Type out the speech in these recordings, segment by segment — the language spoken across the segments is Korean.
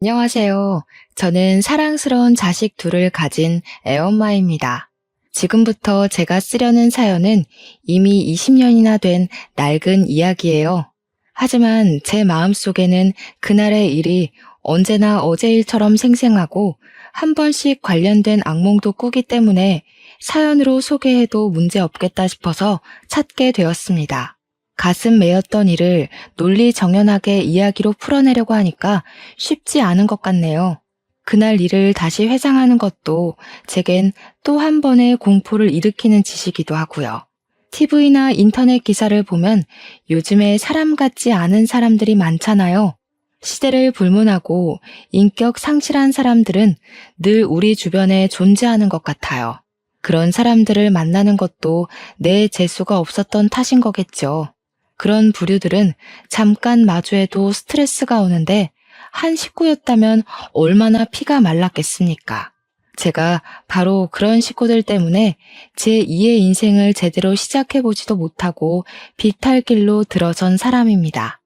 안녕하세요. 저는 사랑스러운 자식 둘을 가진 애엄마입니다. 지금부터 제가 쓰려는 사연은 이미 20년이나 된 낡은 이야기예요. 하지만 제 마음속에는 그날의 일이 언제나 어제 일처럼 생생하고 한 번씩 관련된 악몽도 꾸기 때문에 사연으로 소개해도 문제 없겠다 싶어서 찾게 되었습니다. 가슴 메였던 일을 논리정연하게 이야기로 풀어내려고 하니까 쉽지 않은 것 같네요. 그날 일을 다시 회상하는 것도 제겐 또 한 번의 공포를 일으키는 짓이기도 하고요. TV나 인터넷 기사를 보면 요즘에 사람 같지 않은 사람들이 많잖아요. 시대를 불문하고 인격 상실한 사람들은 늘 우리 주변에 존재하는 것 같아요. 그런 사람들을 만나는 것도 내 재수가 없었던 탓인 거겠죠. 그런 부류들은 잠깐 마주해도 스트레스가 오는데 한 식구였다면 얼마나 피가 말랐겠습니까? 제가 바로 그런 식구들 때문에 제2의 인생을 제대로 시작해보지도 못하고 비탈길로 들어선 사람입니다.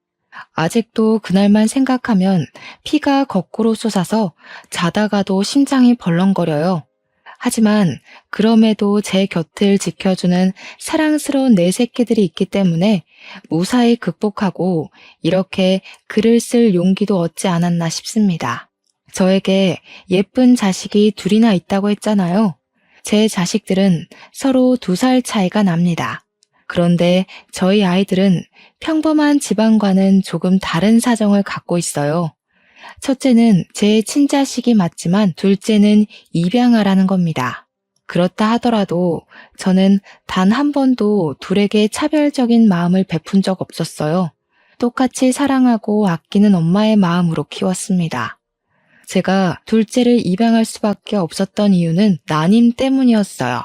아직도 그날만 생각하면 피가 거꾸로 솟아서 자다가도 심장이 벌렁거려요. 하지만 그럼에도 제 곁을 지켜주는 사랑스러운 내 새끼들이 있기 때문에 무사히 극복하고 이렇게 글을 쓸 용기도 얻지 않았나 싶습니다. 저에게 예쁜 자식이 둘이나 있다고 했잖아요. 제 자식들은 서로 2살 차이가 납니다. 그런데 저희 아이들은 평범한 집안과는 조금 다른 사정을 갖고 있어요. 첫째는 제 친자식이 맞지만 둘째는 입양아라는 겁니다. 그렇다 하더라도 저는 단 한 번도 둘에게 차별적인 마음을 베푼 적 없었어요. 똑같이 사랑하고 아끼는 엄마의 마음으로 키웠습니다. 제가 둘째를 입양할 수밖에 없었던 이유는 난임 때문이었어요.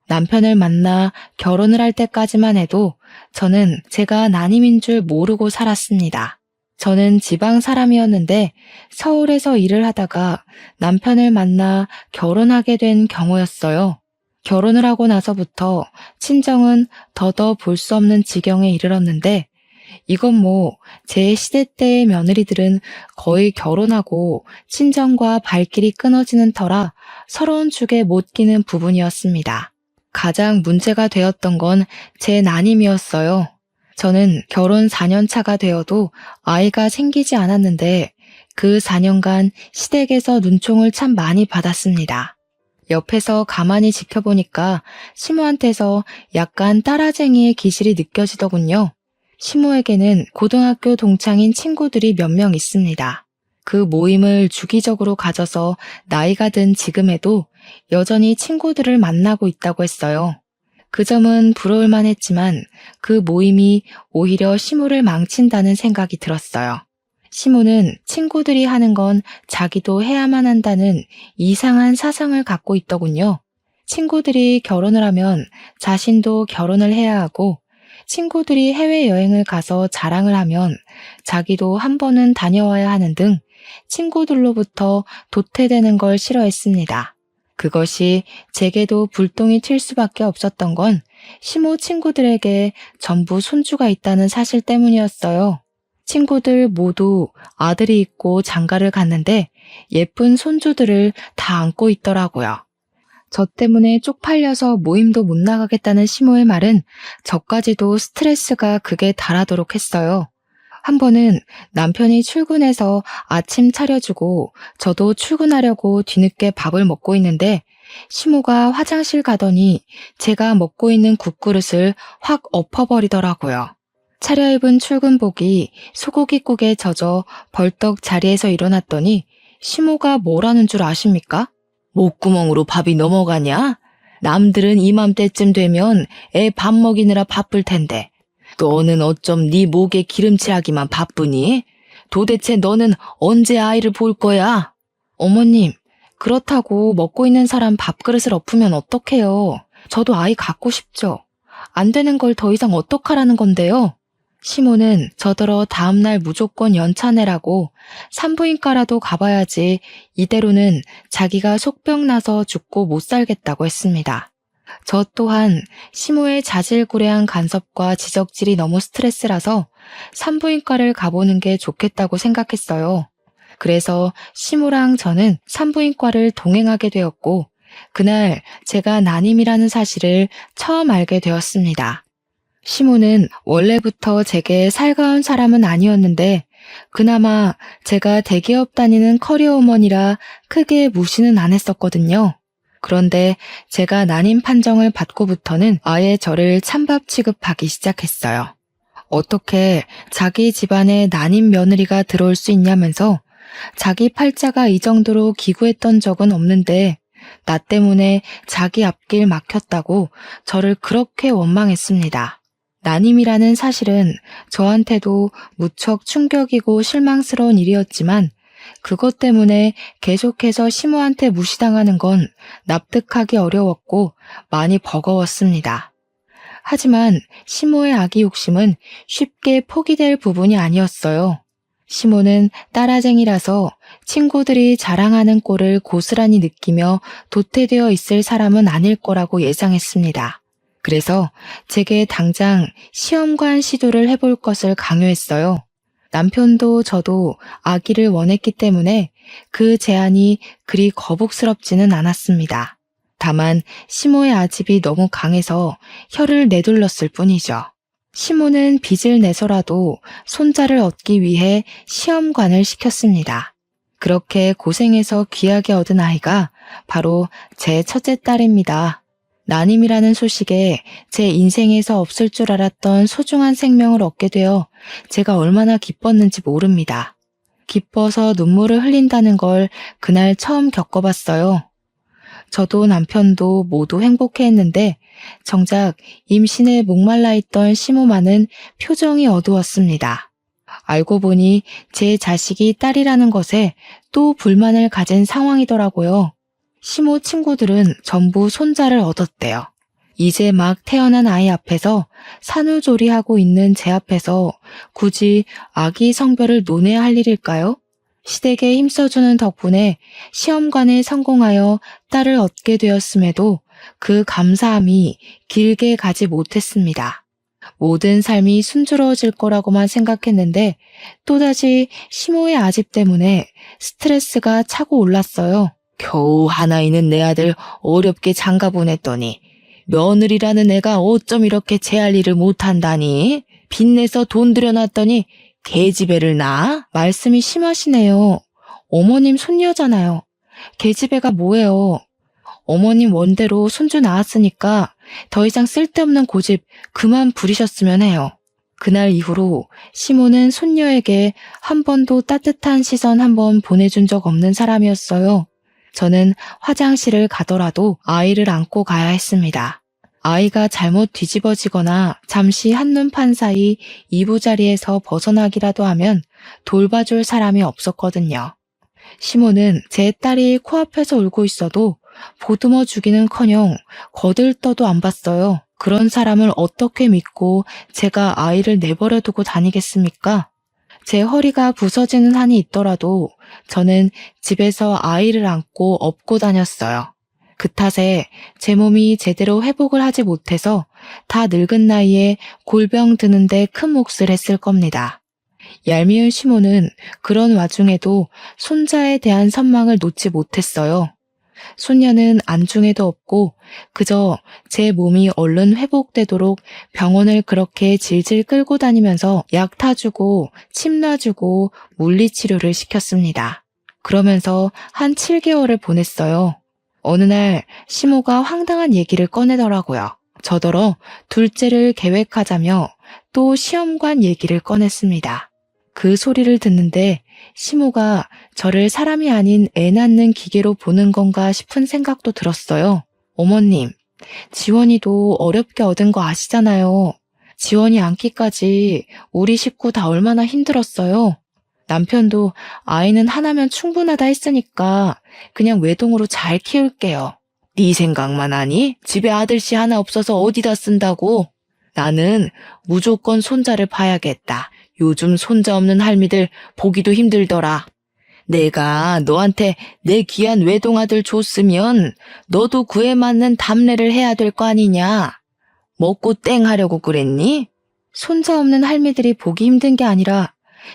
남편을 만나 결혼을 할 때까지만 해도 저는 제가 난임인 줄 모르고 살았습니다. 저는 지방 사람이었는데 서울에서 일을 하다가 남편을 만나 결혼하게 된 경우였어요. 결혼을 하고 나서부터 친정은 더더 볼 수 없는 지경에 이르렀는데 이건 뭐 제 시대 때의 며느리들은 거의 결혼하고 친정과 발길이 끊어지는 터라 서러운 축에 못 끼는 부분이었습니다. 가장 문제가 되었던 건 제 난임이었어요. 저는 결혼 4년 차가 되어도 아이가 생기지 않았는데 그 4년간 시댁에서 눈총을 참 많이 받았습니다. 옆에서 가만히 지켜보니까 시모한테서 약간 따라쟁이의 기질이 느껴지더군요. 시모에게는 고등학교 동창인 친구들이 몇 명 있습니다. 그 모임을 주기적으로 가져서 나이가 든 지금에도 여전히 친구들을 만나고 있다고 했어요. 그 점은 부러울만 했지만 그 모임이 오히려 시모를 망친다는 생각이 들었어요. 시모는 친구들이 하는 건 자기도 해야만 한다는 이상한 사상을 갖고 있더군요. 친구들이 결혼을 하면 자신도 결혼을 해야 하고 친구들이 해외여행을 가서 자랑을 하면 자기도 한 번은 다녀와야 하는 등 친구들로부터 도태되는 걸 싫어했습니다. 그것이 제게도 불똥이 튈 수밖에 없었던 건 시모 친구들에게 전부 손주가 있다는 사실 때문이었어요. 친구들 모두 아들이 있고 장가를 갔는데 예쁜 손주들을 다 안고 있더라고요. 저 때문에 쪽팔려서 모임도 못 나가겠다는 시모의 말은 저까지도 스트레스가 극에 달하도록 했어요. 한 번은 남편이 출근해서 아침 차려주고 저도 출근하려고 뒤늦게 밥을 먹고 있는데 시모가 화장실 가더니 제가 먹고 있는 국그릇을 확 엎어버리더라고요. 차려입은 출근복이 소고기국에 젖어 벌떡 자리에서 일어났더니 시모가 뭐라는 줄 아십니까? 목구멍으로 밥이 넘어가냐? 남들은 이맘때쯤 되면 애 밥 먹이느라 바쁠 텐데 너는 어쩜 네 목에 기름칠하기만 바쁘니? 도대체 너는 언제 아이를 볼 거야? 어머님, 그렇다고 먹고 있는 사람 밥그릇을 엎으면 어떡해요? 저도 아이 갖고 싶죠. 안 되는 걸 더 이상 어떡하라는 건데요? 시모는 저더러 다음날 무조건 연차 내라고 산부인과라도 가봐야지 이대로는 자기가 속병 나서 죽고 못 살겠다고 했습니다. 저 또한 시모의 자질구레한 간섭과 지적질이 너무 스트레스라서 산부인과를 가보는 게 좋겠다고 생각했어요. 그래서 시모랑 저는 산부인과를 동행하게 되었고, 그날 제가 난임이라는 사실을 처음 알게 되었습니다. 시모는 원래부터 제게 살가운 사람은 아니었는데, 그나마 제가 대기업 다니는 커리어우먼이라 크게 무시는 안 했었거든요. 그런데 제가 난임 판정을 받고부터는 아예 저를 찬밥 취급하기 시작했어요. 어떻게 자기 집안에 난임 며느리가 들어올 수 있냐면서 자기 팔자가 이 정도로 기구했던 적은 없는데 나 때문에 자기 앞길 막혔다고 저를 그렇게 원망했습니다. 난임이라는 사실은 저한테도 무척 충격이고 실망스러운 일이었지만 그것 때문에 계속해서 시모한테 무시당하는 건 납득하기 어려웠고 많이 버거웠습니다. 하지만 시모의 아기 욕심은 쉽게 포기될 부분이 아니었어요. 시모는 따라쟁이라서 친구들이 자랑하는 꼴을 고스란히 느끼며 도태되어 있을 사람은 아닐 거라고 예상했습니다. 그래서 제게 당장 시험관 시도를 해볼 것을 강요했어요. 남편도 저도 아기를 원했기 때문에 그 제안이 그리 거북스럽지는 않았습니다. 다만 시모의 아집이 너무 강해서 혀를 내둘렀을 뿐이죠. 시모는 빚을 내서라도 손자를 얻기 위해 시험관을 시켰습니다. 그렇게 고생해서 귀하게 얻은 아이가 바로 제 첫째 딸입니다. 난임이라는 소식에 제 인생에서 없을 줄 알았던 소중한 생명을 얻게 되어 제가 얼마나 기뻤는지 모릅니다. 기뻐서 눈물을 흘린다는 걸 그날 처음 겪어봤어요. 저도 남편도 모두 행복해했는데 정작 임신에 목말라 있던 시모만은 표정이 어두웠습니다. 알고 보니 제 자식이 딸이라는 것에 또 불만을 가진 상황이더라고요. 시모 친구들은 전부 손자를 얻었대요. 이제 막 태어난 아이 앞에서 산후조리하고 있는 제 앞에서 굳이 아기 성별을 논해야 할 일일까요? 시댁에 힘써주는 덕분에 시험관에 성공하여 딸을 얻게 되었음에도 그 감사함이 길게 가지 못했습니다. 모든 삶이 순조로워질 거라고만 생각했는데 또다시 시모의 아집 때문에 스트레스가 차고 올랐어요. 겨우 하나 있는 내 아들 어렵게 장가 보냈더니 며느리라는 애가 어쩜 이렇게 제 할 일을 못한다니? 빚내서 돈 들여놨더니 계집애를 낳아? 말씀이 심하시네요. 어머님 손녀잖아요. 계집애가 뭐예요? 어머님 원대로 손주 낳았으니까 더 이상 쓸데없는 고집 그만 부리셨으면 해요. 그날 이후로 시모는 손녀에게 한 번도 따뜻한 시선 한 번 보내준 적 없는 사람이었어요. 저는 화장실을 가더라도 아이를 안고 가야 했습니다. 아이가 잘못 뒤집어지거나 잠시 한눈판 사이 이부자리에서 벗어나기라도 하면 돌봐줄 사람이 없었거든요. 시모는 제 딸이 코앞에서 울고 있어도 보듬어 주기는커녕 거들떠도 안 봤어요. 그런 사람을 어떻게 믿고 제가 아이를 내버려 두고 다니겠습니까? 제 허리가 부서지는 한이 있더라도 저는 집에서 아이를 안고 업고 다녔어요. 그 탓에 제 몸이 제대로 회복을 하지 못해서 다 늙은 나이에 골병 드는데 큰 몫을 했을 겁니다. 얄미운 시모는 그런 와중에도 손자에 대한 선망을 놓지 못했어요. 손녀는 안중에도 없고 그저 제 몸이 얼른 회복되도록 병원을 그렇게 질질 끌고 다니면서 약 타주고 침 놔주고 물리치료를 시켰습니다. 그러면서 한 7개월을 보냈어요. 어느 날 시모가 황당한 얘기를 꺼내더라고요. 저더러 둘째를 계획하자며 또 시험관 얘기를 꺼냈습니다. 그 소리를 듣는데 시모가 저를 사람이 아닌 애 낳는 기계로 보는 건가 싶은 생각도 들었어요. 어머님, 지원이도 어렵게 얻은 거 아시잖아요. 지원이 안기까지 우리 식구 다 얼마나 힘들었어요. 남편도 아이는 하나면 충분하다 했으니까 그냥 외동으로 잘 키울게요. 네 생각만 하니? 집에 아들씨 하나 없어서 어디다 쓴다고? 나는 무조건 손자를 봐야겠다. 요즘 손자 없는 할미들 보기도 힘들더라. 내가 너한테 내 귀한 외동아들 줬으면 너도 그에 맞는 답례를 해야 될 거 아니냐? 먹고 땡 하려고 그랬니? 손자 없는 할미들이 보기 힘든 게 아니라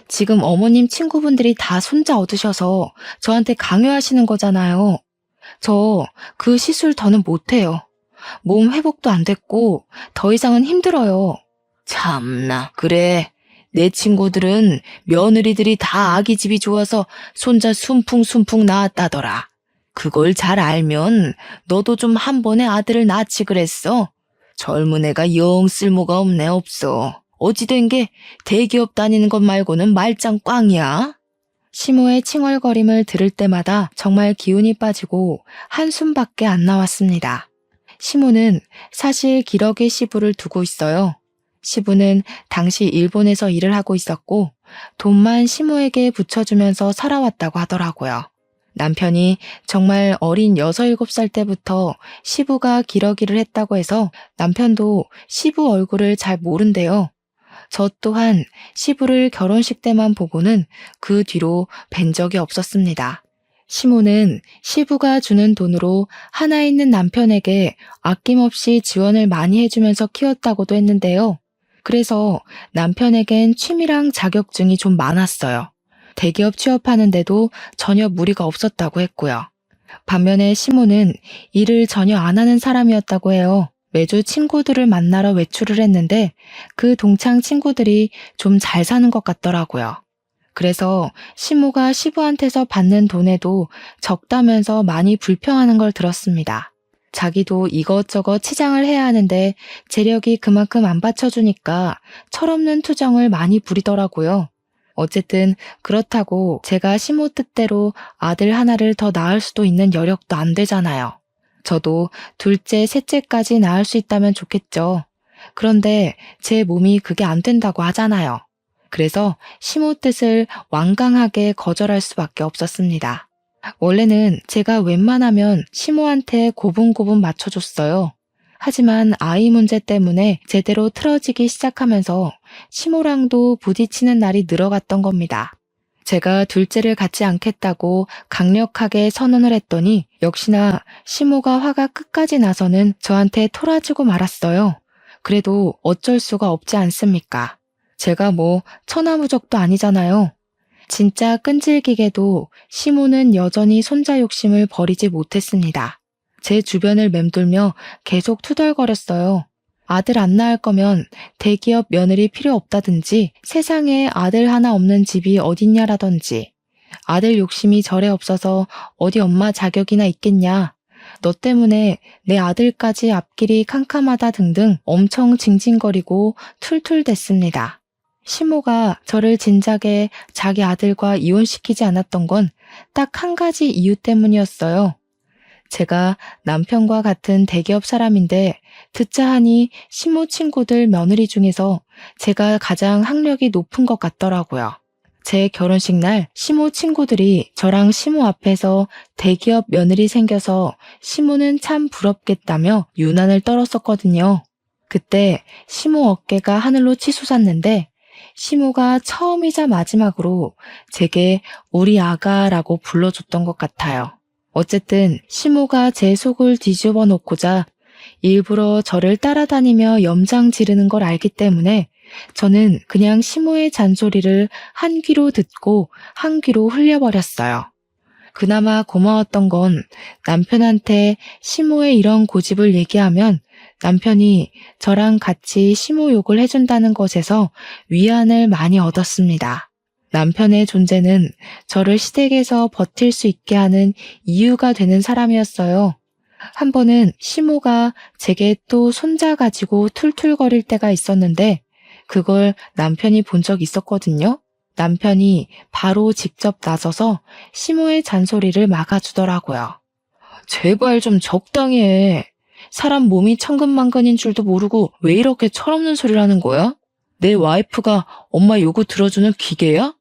지금 어머님 친구분들이 다 손자 얻으셔서 저한테 강요하시는 거잖아요. 저 그 시술 더는 못해요. 몸 회복도 안 됐고 더 이상은 힘들어요. 참나, 그래. 내 친구들은 며느리들이 다 아기집이 좋아서 손자 순풍순풍 낳았다더라. 그걸 잘 알면 너도 좀 한 번에 아들을 낳지 그랬어. 젊은 애가 영 쓸모가 없네 없어. 어찌된 게 대기업 다니는 것 말고는 말짱 꽝이야. 시모의 칭얼거림을 들을 때마다 정말 기운이 빠지고 한숨밖에 안 나왔습니다. 시모는 사실 기러기 시부를 두고 있어요. 시부는 당시 일본에서 일을 하고 있었고 돈만 시모에게 붙여주면서 살아왔다고 하더라고요. 남편이 정말 어린 6, 7살 때부터 시부가 기러기를 했다고 해서 남편도 시부 얼굴을 잘 모른대요. 저 또한 시부를 결혼식 때만 보고는 그 뒤로 뵌 적이 없었습니다. 시모는 시부가 주는 돈으로 하나 있는 남편에게 아낌없이 지원을 많이 해주면서 키웠다고도 했는데요. 그래서 남편에겐 취미랑 자격증이 좀 많았어요. 대기업 취업하는데도 전혀 무리가 없었다고 했고요. 반면에 시모는 일을 전혀 안 하는 사람이었다고 해요. 매주 친구들을 만나러 외출을 했는데 그 동창 친구들이 좀 잘 사는 것 같더라고요. 그래서 시모가 시부한테서 받는 돈에도 적다면서 많이 불평하는 걸 들었습니다. 자기도 이것저것 치장을 해야 하는데 재력이 그만큼 안 받쳐주니까 철없는 투정을 많이 부리더라고요. 어쨌든 그렇다고 제가 시모 뜻대로 아들 하나를 더 낳을 수도 있는 여력도 안 되잖아요. 저도 둘째, 셋째까지 낳을 수 있다면 좋겠죠. 그런데 제 몸이 그게 안 된다고 하잖아요. 그래서 시모 뜻을 완강하게 거절할 수밖에 없었습니다. 원래는 제가 웬만하면 시모한테 고분고분 맞춰줬어요. 하지만 아이 문제 때문에 제대로 틀어지기 시작하면서 시모랑도 부딪히는 날이 늘어갔던 겁니다. 제가 둘째를 갖지 않겠다고 강력하게 선언을 했더니 역시나 시모가 화가 끝까지 나서는 저한테 토라지고 말았어요. 그래도 어쩔 수가 없지 않습니까? 제가 뭐 천하무적도 아니잖아요. 진짜 끈질기게도 시모는 여전히 손자 욕심을 버리지 못했습니다. 제 주변을 맴돌며 계속 투덜거렸어요. 아들 안 낳을 거면 대기업 며느리 필요 없다든지 세상에 아들 하나 없는 집이 어딨냐라든지 아들 욕심이 절에 없어서 어디 엄마 자격이나 있겠냐. 너 때문에 내 아들까지 앞길이 캄캄하다 등등 엄청 징징거리고 툴툴댔습니다. 시모가 저를 진작에 자기 아들과 이혼시키지 않았던 건 딱 한 가지 이유 때문이었어요. 제가 남편과 같은 대기업 사람인데 듣자 하니 시모 친구들 며느리 중에서 제가 가장 학력이 높은 것 같더라고요. 제 결혼식 날 시모 친구들이 저랑 시모 앞에서 대기업 며느리 생겨서 시모는 참 부럽겠다며 유난을 떨었었거든요. 그때 시모 어깨가 하늘로 치솟았는데 시모가 처음이자 마지막으로 제게 우리 아가라고 불러줬던 것 같아요. 어쨌든 시모가 제 속을 뒤집어 놓고자 일부러 저를 따라다니며 염장 지르는 걸 알기 때문에 저는 그냥 시모의 잔소리를 한 귀로 듣고 한 귀로 흘려버렸어요. 그나마 고마웠던 건 남편한테 시모의 이런 고집을 얘기하면 남편이 저랑 같이 시모 욕을 해준다는 것에서 위안을 많이 얻었습니다. 남편의 존재는 저를 시댁에서 버틸 수 있게 하는 이유가 되는 사람이었어요. 한 번은 시모가 제게 또 손자 가지고 툴툴거릴 때가 있었는데 그걸 남편이 본 적 있었거든요. 남편이 바로 직접 나서서 시모의 잔소리를 막아주더라고요. 제발 좀 적당히 해. 사람 몸이 천근만근인 줄도 모르고 왜 이렇게 철없는 소리를 하는 거야? 내 와이프가 엄마 요구 들어주는 기계야?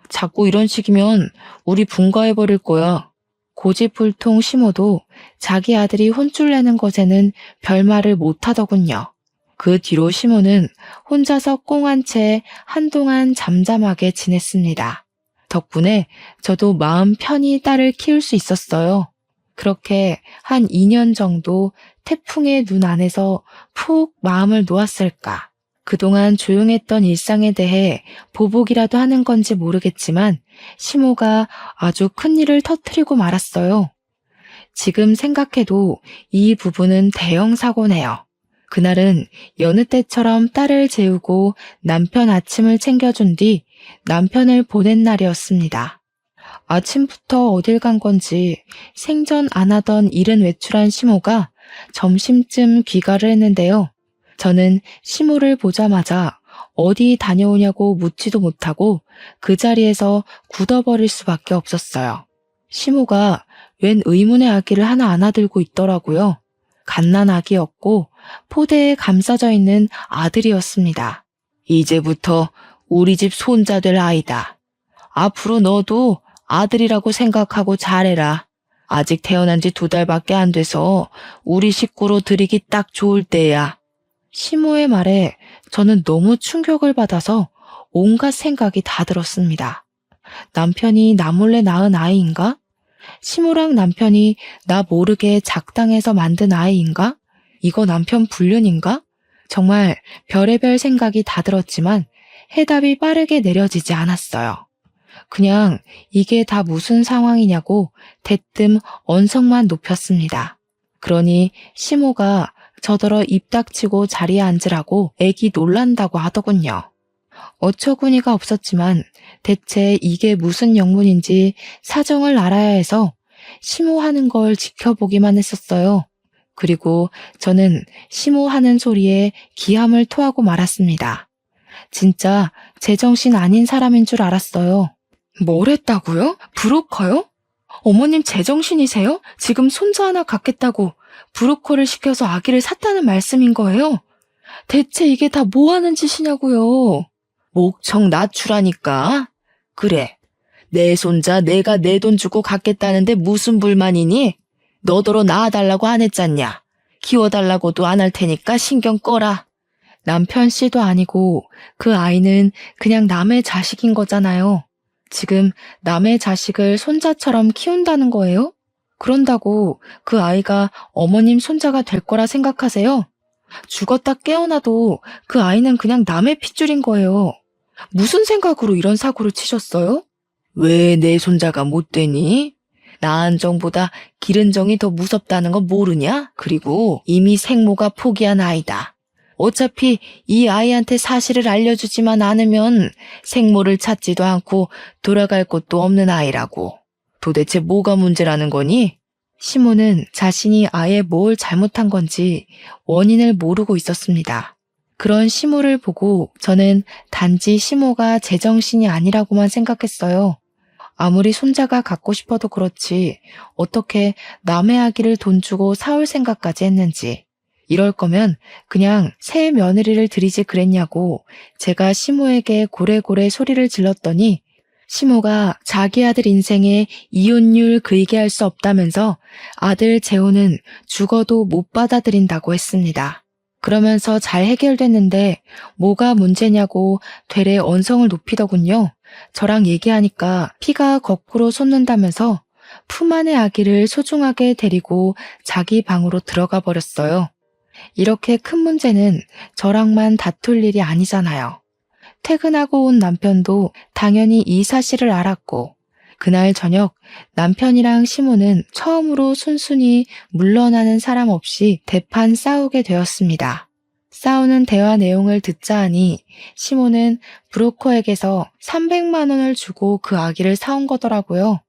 자꾸 이런 식이면 우리 분가해버릴 거야. 고집불통 시모도 자기 아들이 혼쭐 내는 것에는 별말을 못하더군요. 그 뒤로 시모는 혼자서 꽁한 채 한동안 잠잠하게 지냈습니다. 덕분에 저도 마음 편히 딸을 키울 수 있었어요. 그렇게 한 2년 정도 태풍의 눈 안에서 푹 마음을 놓았을까. 그동안 조용했던 일상에 대해 보복이라도 하는 건지 모르겠지만 시모가 아주 큰일을 터뜨리고 말았어요. 지금 생각해도 이 부분은 대형 사고네요. 그날은 여느 때처럼 딸을 재우고 남편 아침을 챙겨준 뒤 남편을 보낸 날이었습니다. 아침부터 어딜 간 건지 생전 안 하던 일은 외출한 시모가 점심쯤 귀가를 했는데요. 저는 시모를 보자마자 어디 다녀오냐고 묻지도 못하고 그 자리에서 굳어버릴 수밖에 없었어요. 시모가 웬 의문의 아기를 하나 안아들고 있더라고요. 갓난 아기였고 포대에 감싸져 있는 아들이었습니다. 이제부터 우리 집 손자 될 아이다. 앞으로 너도 아들이라고 생각하고 잘해라. 아직 태어난 지 2달밖에 안 돼서 우리 식구로 들이기 딱 좋을 때야. 시모의 말에 저는 너무 충격을 받아서 온갖 생각이 다 들었습니다. 남편이 나 몰래 낳은 아이인가? 시모랑 남편이 나 모르게 작당해서 만든 아이인가? 이거 남편 불륜인가? 정말 별의별 생각이 다 들었지만 해답이 빠르게 내려지지 않았어요. 그냥 이게 다 무슨 상황이냐고 대뜸 언성만 높였습니다. 그러니 시모가 저더러 입 닥치고 자리에 앉으라고 애기 놀란다고 하더군요. 어처구니가 없었지만 대체 이게 무슨 영문인지 사정을 알아야 해서 시모하는 걸 지켜보기만 했었어요. 그리고 저는 시모하는 소리에 기함을 토하고 말았습니다. 진짜 제정신 아닌 사람인 줄 알았어요. 뭘 했다고요? 브로커요? 어머님 제정신이세요? 지금 손자 하나 갖겠다고 브로커를 시켜서 아기를 샀다는 말씀인 거예요? 대체 이게 다 뭐 하는 짓이냐고요? 목청 낮추라니까. 그래, 내 손자 내가 내 돈 주고 갖겠다는데 무슨 불만이니? 너더러 낳아달라고 안 했잖냐. 키워달라고도 안 할 테니까 신경 꺼라. 남편 씨도 아니고 그 아이는 그냥 남의 자식인 거잖아요. 지금 남의 자식을 손자처럼 키운다는 거예요? 그런다고 그 아이가 어머님 손자가 될 거라 생각하세요? 죽었다 깨어나도 그 아이는 그냥 남의 핏줄인 거예요. 무슨 생각으로 이런 사고를 치셨어요? 왜 내 손자가 못 되니? 낳은 정보다 기른 정이 더 무섭다는 거 모르냐? 그리고 이미 생모가 포기한 아이다. 어차피 이 아이한테 사실을 알려주지만 않으면 생모를 찾지도 않고 돌아갈 곳도 없는 아이라고. 도대체 뭐가 문제라는 거니? 시모는 자신이 아예 뭘 잘못한 건지 원인을 모르고 있었습니다. 그런 시모를 보고 저는 단지 시모가 제정신이 아니라고만 생각했어요. 아무리 손자가 갖고 싶어도 그렇지 어떻게 남의 아기를 돈 주고 사올 생각까지 했는지. 이럴 거면 그냥 새 며느리를 들이지 그랬냐고 제가 시모에게 고래고래 소리를 질렀더니 시모가 자기 아들 인생에 이혼율 그이게 할 수 없다면서 아들 재혼은 죽어도 못 받아들인다고 했습니다. 그러면서 잘 해결됐는데 뭐가 문제냐고 되레 언성을 높이더군요. 저랑 얘기하니까 피가 거꾸로 솟는다면서 품 안의 아기를 소중하게 데리고 자기 방으로 들어가 버렸어요. 이렇게 큰 문제는 저랑만 다툴 일이 아니잖아요. 퇴근하고 온 남편도 당연히 이 사실을 알았고 그날 저녁 남편이랑 시모는 처음으로 순순히 물러나는 사람 없이 대판 싸우게 되었습니다. 싸우는 대화 내용을 듣자 하니 시모는 브로커에게서 300만 원을 주고 그 아기를 사온 거더라고요.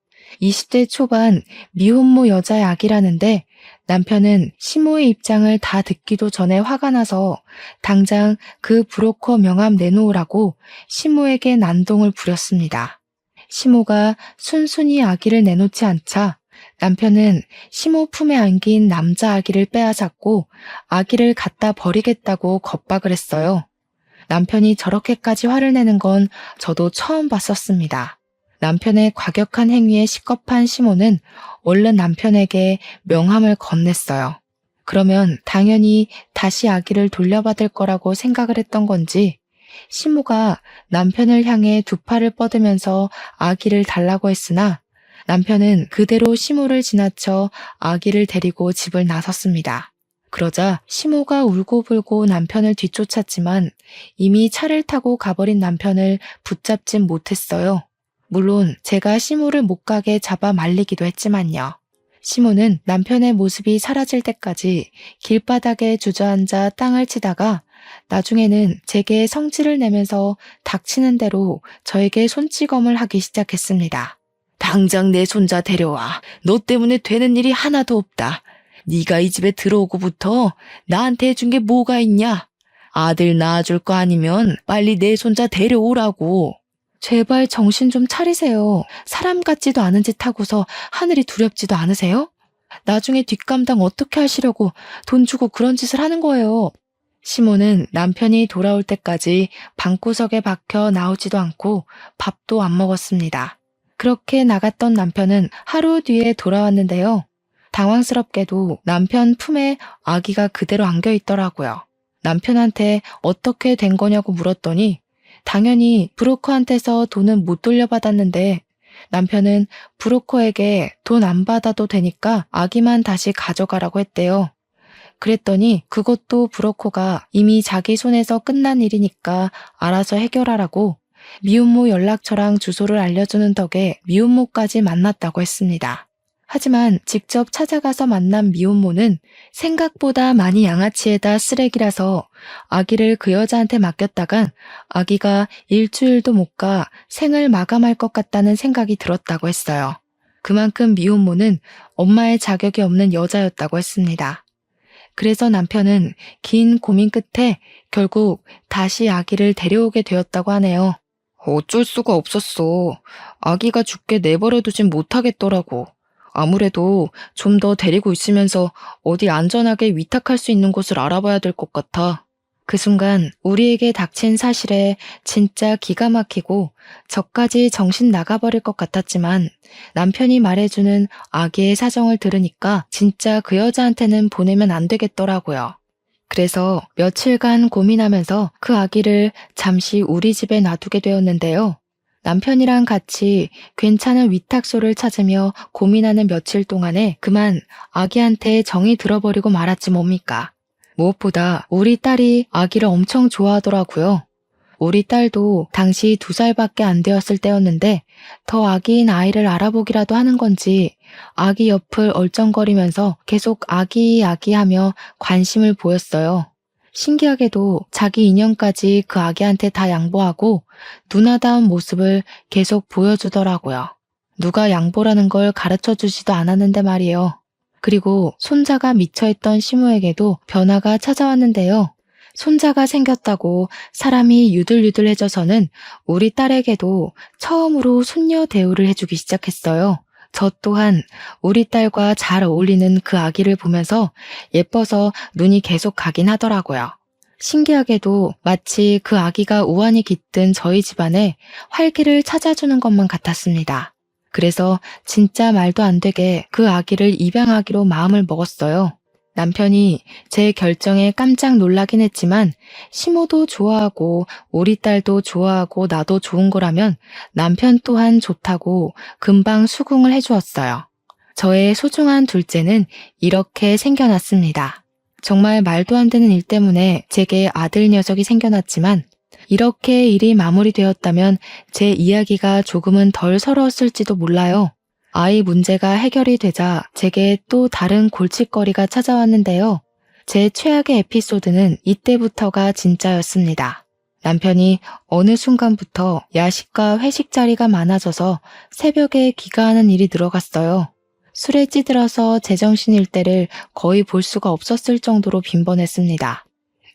20대 초반 미혼모 여자의 아기라는데 남편은 시모의 입장을 다 듣기도 전에 화가 나서 당장 그 브로커 명함 내놓으라고 시모에게 난동을 부렸습니다. 시모가 순순히 아기를 내놓지 않자 남편은 시모 품에 안긴 남자 아기를 빼앗았고 아기를 갖다 버리겠다고 겁박을 했어요. 남편이 저렇게까지 화를 내는 건 저도 처음 봤었습니다. 남편의 과격한 행위에 식겁한 시모는 얼른 남편에게 명함을 건넸어요. 그러면 당연히 다시 아기를 돌려받을 거라고 생각을 했던 건지 시모가 남편을 향해 두 팔을 뻗으면서 아기를 달라고 했으나 남편은 그대로 시모를 지나쳐 아기를 데리고 집을 나섰습니다. 그러자 시모가 울고불고 남편을 뒤쫓았지만 이미 차를 타고 가버린 남편을 붙잡진 못했어요. 물론 제가 시모를 못 가게 잡아 말리기도 했지만요. 시모는 남편의 모습이 사라질 때까지 길바닥에 주저앉아 땅을 치다가 나중에는 제게 성질을 내면서 닥치는 대로 저에게 손찌검을 하기 시작했습니다. 당장 내 손자 데려와. 너 때문에 되는 일이 하나도 없다. 네가 이 집에 들어오고부터 나한테 해준 게 뭐가 있냐? 아들 낳아줄 거 아니면 빨리 내 손자 데려오라고. 제발 정신 좀 차리세요. 사람 같지도 않은 짓 하고서 하늘이 두렵지도 않으세요? 나중에 뒷감당 어떻게 하시려고 돈 주고 그런 짓을 하는 거예요. 시모는 남편이 돌아올 때까지 방구석에 박혀 나오지도 않고 밥도 안 먹었습니다. 그렇게 나갔던 남편은 하루 뒤에 돌아왔는데요. 당황스럽게도 남편 품에 아기가 그대로 안겨 있더라고요. 남편한테 어떻게 된 거냐고 물었더니 당연히 브로커한테서 돈은 못 돌려받았는데 남편은 브로커에게 돈 안 받아도 되니까 아기만 다시 가져가라고 했대요. 그랬더니 그것도 브로커가 이미 자기 손에서 끝난 일이니까 알아서 해결하라고 미혼모 연락처랑 주소를 알려주는 덕에 미혼모까지 만났다고 했습니다. 하지만 직접 찾아가서 만난 미혼모는 생각보다 많이 양아치에다 쓰레기라서 아기를 그 여자한테 맡겼다간 아기가 일주일도 못 가 생을 마감할 것 같다는 생각이 들었다고 했어요. 그만큼 미혼모는 엄마의 자격이 없는 여자였다고 했습니다. 그래서 남편은 긴 고민 끝에 결국 다시 아기를 데려오게 되었다고 하네요. 어쩔 수가 없었어. 아기가 죽게 내버려두진 못하겠더라고. 아무래도 좀 더 데리고 있으면서 어디 안전하게 위탁할 수 있는 곳을 알아봐야 될 것 같아. 그 순간 우리에게 닥친 사실에 진짜 기가 막히고 저까지 정신 나가버릴 것 같았지만 남편이 말해주는 아기의 사정을 들으니까 진짜 그 여자한테는 보내면 안 되겠더라고요. 그래서 며칠간 고민하면서 그 아기를 잠시 우리 집에 놔두게 되었는데요. 남편이랑 같이 괜찮은 위탁소를 찾으며 고민하는 며칠 동안에 그만 아기한테 정이 들어버리고 말았지 뭡니까. 무엇보다 우리 딸이 아기를 엄청 좋아하더라고요. 우리 딸도 당시 2살밖에 안 되었을 때였는데 더 아기인 아이를 알아보기라도 하는 건지 아기 옆을 얼쩡거리면서 계속 아기 하며 관심을 보였어요. 신기하게도 자기 인형까지 그 아기한테 다 양보하고 누나다운 모습을 계속 보여주더라고요. 누가 양보라는 걸 가르쳐주지도 않았는데 말이에요. 그리고 손자가 미쳐있던 시모에게도 변화가 찾아왔는데요. 손자가 생겼다고 사람이 유들유들해져서는 우리 딸에게도 처음으로 손녀 대우를 해주기 시작했어요. 저 또한 우리 딸과 잘 어울리는 그 아기를 보면서 예뻐서 눈이 계속 가긴 하더라고요. 신기하게도 마치 그 아기가 우환이 깃든 저희 집안에 활기를 찾아주는 것만 같았습니다. 그래서 진짜 말도 안 되게 그 아기를 입양하기로 마음을 먹었어요. 남편이 제 결정에 깜짝 놀라긴 했지만 시모도 좋아하고 우리 딸도 좋아하고 나도 좋은 거라면 남편 또한 좋다고 금방 수긍을 해주었어요. 저의 소중한 둘째는 이렇게 생겨났습니다. 정말 말도 안 되는 일 때문에 제게 아들 녀석이 생겨났지만 이렇게 일이 마무리되었다면 제 이야기가 조금은 덜 서러웠을지도 몰라요. 아이 문제가 해결이 되자 제게 또 다른 골칫거리가 찾아왔는데요. 제 최악의 에피소드는 이때부터가 진짜였습니다. 남편이 어느 순간부터 야식과 회식 자리가 많아져서 새벽에 귀가하는 일이 늘어갔어요. 술에 찌들어서 제정신일 때를 거의 볼 수가 없었을 정도로 빈번했습니다.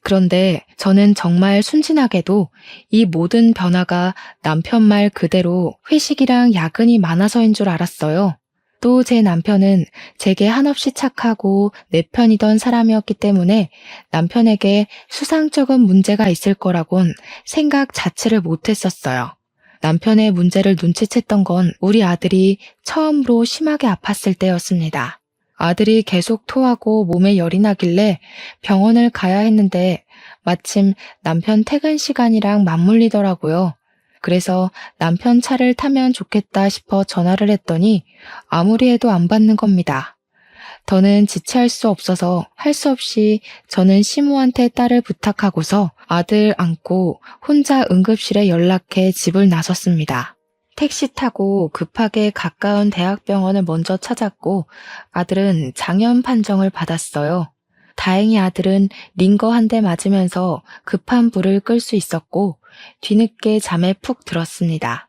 그런데 저는 정말 순진하게도 이 모든 변화가 남편 말 그대로 회식이랑 야근이 많아서인 줄 알았어요. 또 제 남편은 제게 한없이 착하고 내 편이던 사람이었기 때문에 남편에게 수상쩍은 문제가 있을 거라곤 생각 자체를 못했었어요. 남편의 문제를 눈치챘던 건 우리 아들이 처음으로 심하게 아팠을 때였습니다. 아들이 계속 토하고 몸에 열이 나길래 병원을 가야 했는데 마침 남편 퇴근 시간이랑 맞물리더라고요. 그래서 남편 차를 타면 좋겠다 싶어 전화를 했더니 아무리 해도 안 받는 겁니다. 더는 지체할 수 없어서 할 수 없이 저는 시모한테 딸을 부탁하고서 아들 안고 혼자 응급실에 연락해 집을 나섰습니다. 택시 타고 급하게 가까운 대학병원을 먼저 찾았고 아들은 장염 판정을 받았어요. 다행히 아들은 링거 한 대 맞으면서 급한 불을 끌 수 있었고 뒤늦게 잠에 푹 들었습니다.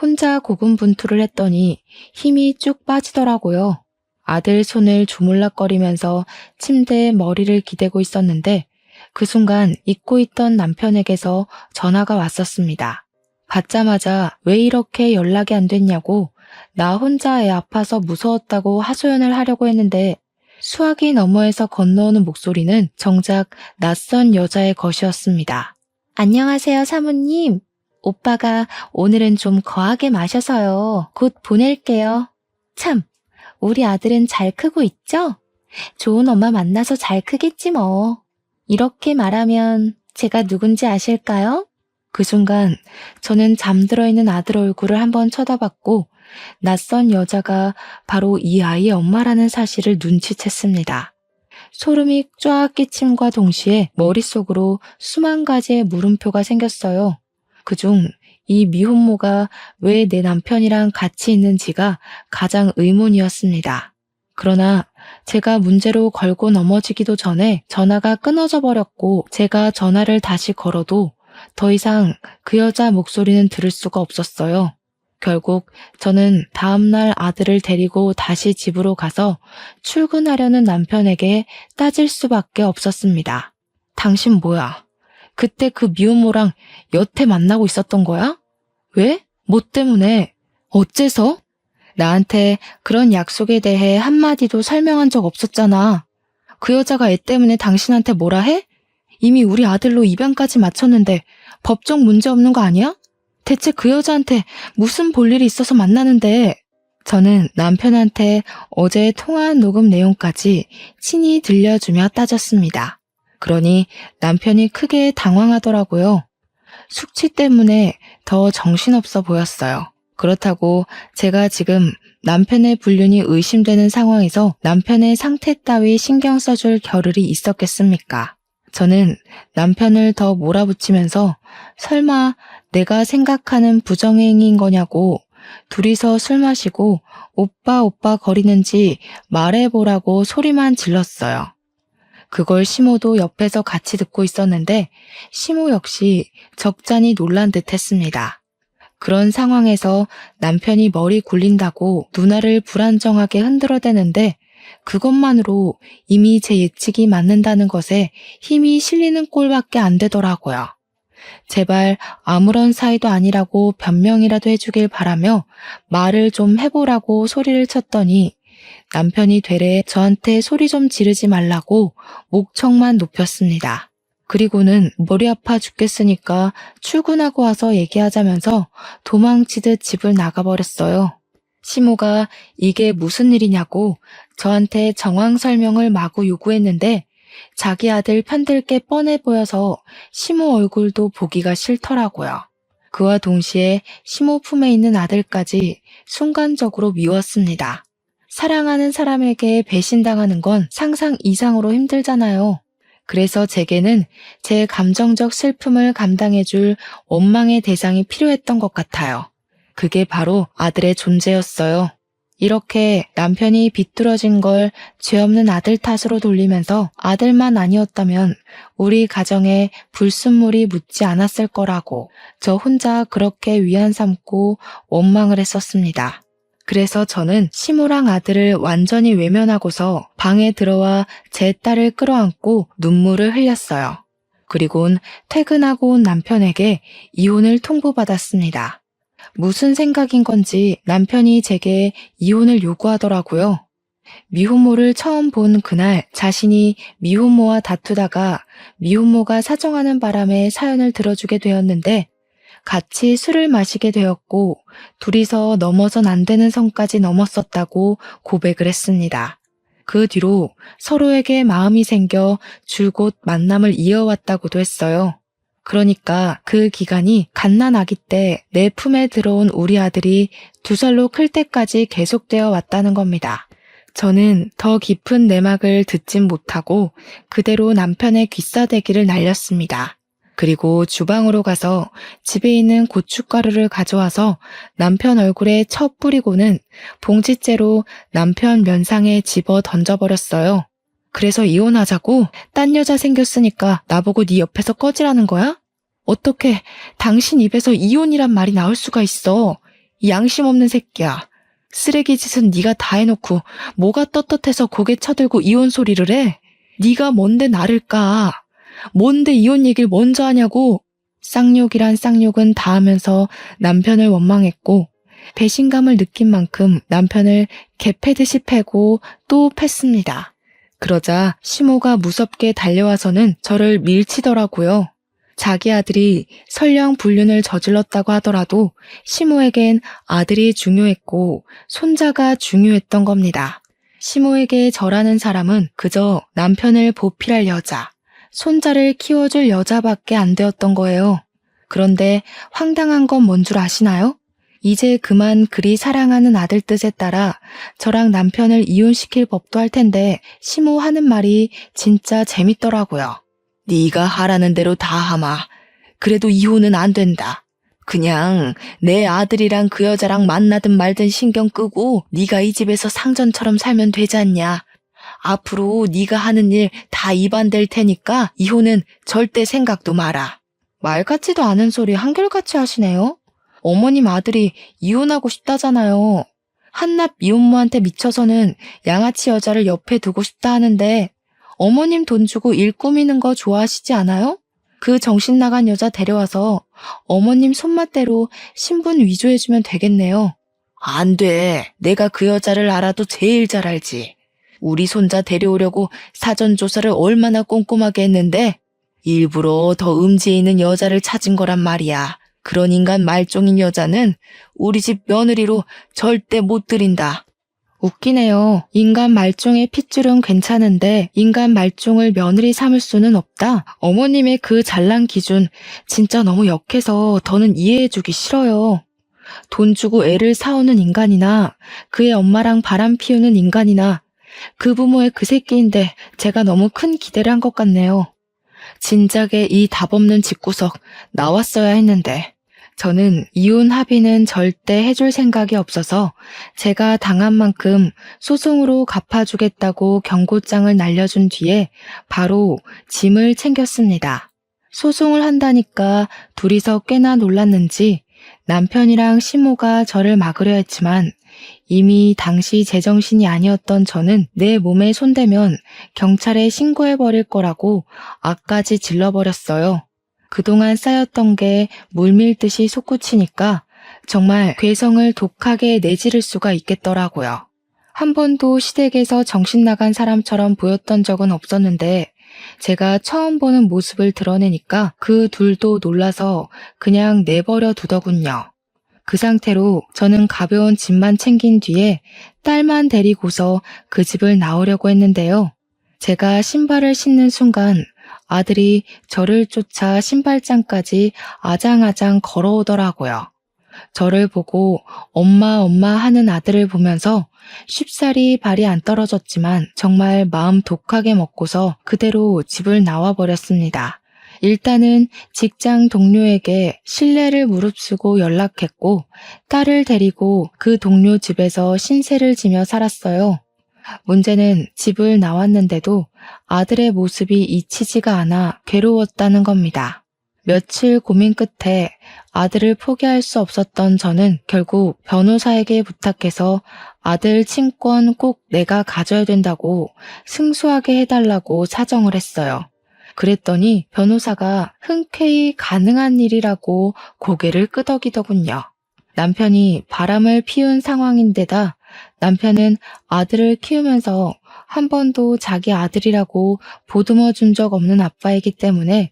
혼자 고군분투를 했더니 힘이 쭉 빠지더라고요. 아들 손을 주물럭거리면서 침대에 머리를 기대고 있었는데 그 순간 잊고 있던 남편에게서 전화가 왔었습니다. 받자마자 왜 이렇게 연락이 안 됐냐고 나 혼자 애 아파서 무서웠다고 하소연을 하려고 했는데 수화기 너머에서 건너오는 목소리는 정작 낯선 여자의 것이었습니다. 안녕하세요, 사모님. 오빠가 오늘은 좀 거하게 마셔서요. 곧 보낼게요. 참, 우리 아들은 잘 크고 있죠? 좋은 엄마 만나서 잘 크겠지 뭐. 이렇게 말하면 제가 누군지 아실까요? 그 순간 저는 잠들어 있는 아들 얼굴을 한번 쳐다봤고 낯선 여자가 바로 이 아이의 엄마라는 사실을 눈치챘습니다. 소름이 쫙 끼침과 동시에 머릿속으로 수만 가지의 물음표가 생겼어요. 그중 이 미혼모가 왜 내 남편이랑 같이 있는지가 가장 의문이었습니다. 그러나 제가 문제로 걸고 넘어지기도 전에 전화가 끊어져 버렸고 제가 전화를 다시 걸어도 더 이상 그 여자 목소리는 들을 수가 없었어요. 결국 저는 다음날 아들을 데리고 다시 집으로 가서 출근하려는 남편에게 따질 수밖에 없었습니다. 당신 뭐야? 그때 그 미혼모랑 여태 만나고 있었던 거야? 왜? 뭐 때문에? 어째서? 나한테 그런 약속에 대해 한마디도 설명한 적 없었잖아. 그 여자가 애 때문에 당신한테 뭐라 해? 이미 우리 아들로 입양까지 마쳤는데 법적 문제 없는 거 아니야? 대체 그 여자한테 무슨 볼일이 있어서 만나는데? 저는 남편한테 어제 통화한 녹음 내용까지 친히 들려주며 따졌습니다. 그러니 남편이 크게 당황하더라고요. 숙취 때문에 더 정신없어 보였어요. 그렇다고 제가 지금 남편의 불륜이 의심되는 상황에서 남편의 상태 따위 신경 써줄 겨를이 있었겠습니까? 저는 남편을 더 몰아붙이면서 설마 내가 생각하는 부정행위인 거냐고 둘이서 술 마시고 오빠 오빠 거리는지 말해보라고 소리만 질렀어요. 그걸 시모도 옆에서 같이 듣고 있었는데 시모 역시 적잖이 놀란 듯 했습니다. 그런 상황에서 남편이 머리 굴린다고 누나를 불안정하게 흔들어대는데 그것만으로 이미 제 예측이 맞는다는 것에 힘이 실리는 꼴밖에 안 되더라고요. 제발 아무런 사이도 아니라고 변명이라도 해주길 바라며 말을 좀 해보라고 소리를 쳤더니 남편이 되레 저한테 소리 좀 지르지 말라고 목청만 높였습니다. 그리고는 머리 아파 죽겠으니까 출근하고 와서 얘기하자면서 도망치듯 집을 나가버렸어요. 시모가 이게 무슨 일이냐고 저한테 정황 설명을 마구 요구했는데 자기 아들 편들 게 뻔해 보여서 시모 얼굴도 보기가 싫더라고요. 그와 동시에 시모 품에 있는 아들까지 순간적으로 미웠습니다. 사랑하는 사람에게 배신당하는 건 상상 이상으로 힘들잖아요. 그래서 제게는 제 감정적 슬픔을 감당해줄 원망의 대상이 필요했던 것 같아요. 그게 바로 아들의 존재였어요. 이렇게 남편이 비뚤어진 걸 죄 없는 아들 탓으로 돌리면서 아들만 아니었다면 우리 가정에 불순물이 묻지 않았을 거라고 저 혼자 그렇게 위안 삼고 원망을 했었습니다. 그래서 저는 시모랑 아들을 완전히 외면하고서 방에 들어와 제 딸을 끌어안고 눈물을 흘렸어요. 그리곤 퇴근하고 온 남편에게 이혼을 통보받았습니다. 무슨 생각인 건지 남편이 제게 이혼을 요구하더라고요. 미혼모를 처음 본 그날 자신이 미혼모와 다투다가 미혼모가 사정하는 바람에 사연을 들어주게 되었는데 같이 술을 마시게 되었고 둘이서 넘어선 안 되는 선까지 넘었었다고 고백을 했습니다. 그 뒤로 서로에게 마음이 생겨 줄곧 만남을 이어왔다고도 했어요. 그러니까 그 기간이 갓난아기 때 내 품에 들어온 우리 아들이 2살로 클 때까지 계속되어 왔다는 겁니다. 저는 더 깊은 내막을 듣진 못하고 그대로 남편의 귀싸대기를 날렸습니다. 그리고 주방으로 가서 집에 있는 고춧가루를 가져와서 남편 얼굴에 쳐 뿌리고는 봉지째로 남편 면상에 집어 던져버렸어요. 그래서 이혼하자고? 딴 여자 생겼으니까 나보고 네 옆에서 꺼지라는 거야? 어떻게 당신 입에서 이혼이란 말이 나올 수가 있어? 이 양심 없는 새끼야. 쓰레기 짓은 네가 다 해놓고 뭐가 떳떳해서 고개 쳐들고 이혼 소리를 해? 네가 뭔데 나를 까? 뭔데 이혼 얘기를 먼저 하냐고? 쌍욕이란 쌍욕은 다 하면서 남편을 원망했고 배신감을 느낀 만큼 남편을 개패듯이 패고 또 팼습니다. 그러자 시모가 무섭게 달려와서는 저를 밀치더라고요. 자기 아들이 설령 불륜을 저질렀다고 하더라도 시모에겐 아들이 중요했고 손자가 중요했던 겁니다. 시모에게 저라는 사람은 그저 남편을 보필할 여자, 손자를 키워줄 여자밖에 안 되었던 거예요. 그런데 황당한 건 뭔 줄 아시나요? 이제 그만 그리 사랑하는 아들 뜻에 따라 저랑 남편을 이혼시킬 법도 할 텐데 시모 하는 말이 진짜 재밌더라고요. 네가 하라는 대로 다 하마. 그래도 이혼은 안 된다. 그냥 내 아들이랑 그 여자랑 만나든 말든 신경 끄고 네가 이 집에서 상전처럼 살면 되지 않냐. 앞으로 네가 하는 일 다 입안될 테니까 이혼은 절대 생각도 마라. 말 같지도 않은 소리 한결같이 하시네요. 어머님 아들이 이혼하고 싶다잖아요. 한낱 미혼모한테 미쳐서는 양아치 여자를 옆에 두고 싶다 하는데 어머님 돈 주고 일 꾸미는 거 좋아하시지 않아요? 그 정신 나간 여자 데려와서 어머님 손맛대로 신분 위조해주면 되겠네요. 안 돼. 내가 그 여자를 알아도 제일 잘 알지. 우리 손자 데려오려고 사전조사를 얼마나 꼼꼼하게 했는데 일부러 더 음지에 있는 여자를 찾은 거란 말이야. 그런 인간 말종인 여자는 우리 집 며느리로 절대 못 들인다. 웃기네요. 인간 말종의 핏줄은 괜찮은데 인간 말종을 며느리 삼을 수는 없다. 어머님의 그 잘난 기준 진짜 너무 역해서 더는 이해해주기 싫어요. 돈 주고 애를 사오는 인간이나 그의 엄마랑 바람 피우는 인간이나 그 부모의 그 새끼인데 제가 너무 큰 기대를 한 것 같네요. 진작에 이 답없는 집구석 나왔어야 했는데 저는 이혼 합의는 절대 해줄 생각이 없어서 제가 당한 만큼 소송으로 갚아주겠다고 경고장을 날려준 뒤에 바로 짐을 챙겼습니다. 소송을 한다니까 둘이서 꽤나 놀랐는지 남편이랑 시모가 저를 막으려 했지만 이미 당시 제정신이 아니었던 저는 내 몸에 손대면 경찰에 신고해버릴 거라고 악까지 질러버렸어요. 그동안 쌓였던 게 물밀듯이 솟구치니까 정말 괴성을 독하게 내지를 수가 있겠더라고요. 한 번도 시댁에서 정신 나간 사람처럼 보였던 적은 없었는데 제가 처음 보는 모습을 드러내니까 그 둘도 놀라서 그냥 내버려 두더군요. 그 상태로 저는 가벼운 짐만 챙긴 뒤에 딸만 데리고서 그 집을 나오려고 했는데요. 제가 신발을 신는 순간 아들이 저를 쫓아 신발장까지 아장아장 걸어오더라고요. 저를 보고 엄마 엄마 하는 아들을 보면서 쉽사리 발이 안 떨어졌지만 정말 마음 독하게 먹고서 그대로 집을 나와버렸습니다. 일단은 직장 동료에게 신뢰를 무릅쓰고 연락했고 딸을 데리고 그 동료 집에서 신세를 지며 살았어요. 문제는 집을 나왔는데도 아들의 모습이 잊히지가 않아 괴로웠다는 겁니다. 며칠 고민 끝에 아들을 포기할 수 없었던 저는 결국 변호사에게 부탁해서 아들 친권 꼭 내가 가져야 된다고 승소하게 해달라고 사정을 했어요. 그랬더니 변호사가 흔쾌히 가능한 일이라고 고개를 끄덕이더군요. 남편이 바람을 피운 상황인데다 남편은 아들을 키우면서 한 번도 자기 아들이라고 보듬어 준 적 없는 아빠이기 때문에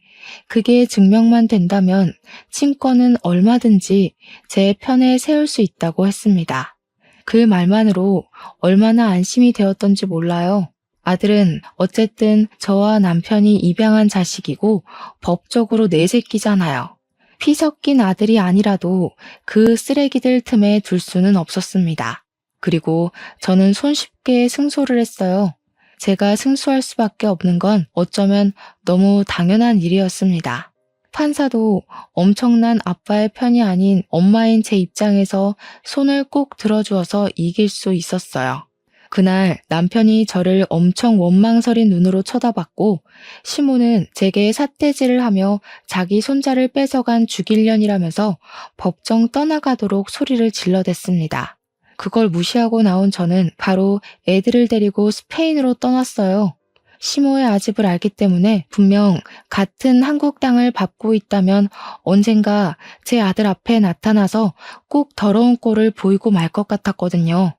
그게 증명만 된다면 친권은 얼마든지 제 편에 세울 수 있다고 했습니다. 그 말만으로 얼마나 안심이 되었던지 몰라요. 아들은 어쨌든 저와 남편이 입양한 자식이고 법적으로 내 새끼잖아요. 피 섞인 아들이 아니라도 그 쓰레기들 틈에 둘 수는 없었습니다. 그리고 저는 손쉽게 승소를 했어요. 제가 승소할 수밖에 없는 건 어쩌면 너무 당연한 일이었습니다. 판사도 엄청난 아빠의 편이 아닌 엄마인 제 입장에서 손을 꼭 들어주어서 이길 수 있었어요. 그날 남편이 저를 엄청 원망스린 눈으로 쳐다봤고 시모는 제게 삿대질을 하며 자기 손자를 뺏어간 죽일년이라면서 법정 떠나가도록 소리를 질러댔습니다. 그걸 무시하고 나온 저는 바로 애들을 데리고 스페인으로 떠났어요. 시모의 아집을 알기 때문에 분명 같은 한국 땅을 밟고 있다면 언젠가 제 아들 앞에 나타나서 꼭 더러운 꼴을 보이고 말 것 같았거든요.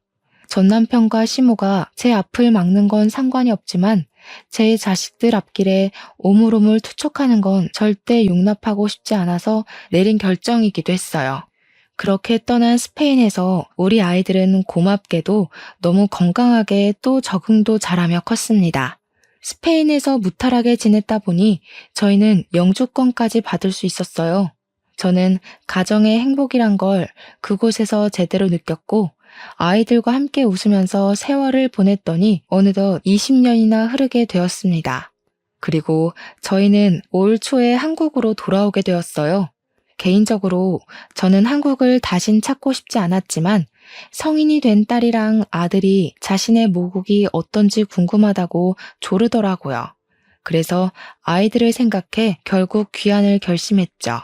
전 남편과 시모가 제 앞을 막는 건 상관이 없지만 제 자식들 앞길에 오물오물 투척하는 건 절대 용납하고 싶지 않아서 내린 결정이기도 했어요. 그렇게 떠난 스페인에서 우리 아이들은 고맙게도 너무 건강하게 또 적응도 잘하며 컸습니다. 스페인에서 무탈하게 지냈다 보니 저희는 영주권까지 받을 수 있었어요. 저는 가정의 행복이란 걸 그곳에서 제대로 느꼈고 아이들과 함께 웃으면서 세월을 보냈더니 어느덧 20년이나 흐르게 되었습니다. 그리고 저희는 올 초에 한국으로 돌아오게 되었어요. 개인적으로 저는 한국을 다신 찾고 싶지 않았지만 성인이 된 딸이랑 아들이 자신의 모국이 어떤지 궁금하다고 조르더라고요. 그래서 아이들을 생각해 결국 귀환을 결심했죠.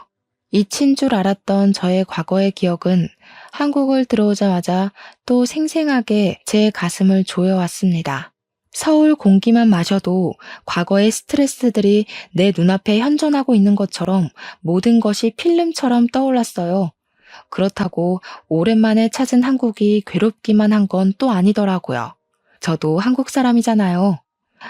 잊힌 줄 알았던 저의 과거의 기억은 한국을 들어오자마자 또 생생하게 제 가슴을 조여왔습니다. 서울 공기만 마셔도 과거의 스트레스들이 내 눈앞에 현존하고 있는 것처럼 모든 것이 필름처럼 떠올랐어요. 그렇다고 오랜만에 찾은 한국이 괴롭기만 한 건 또 아니더라고요. 저도 한국 사람이잖아요.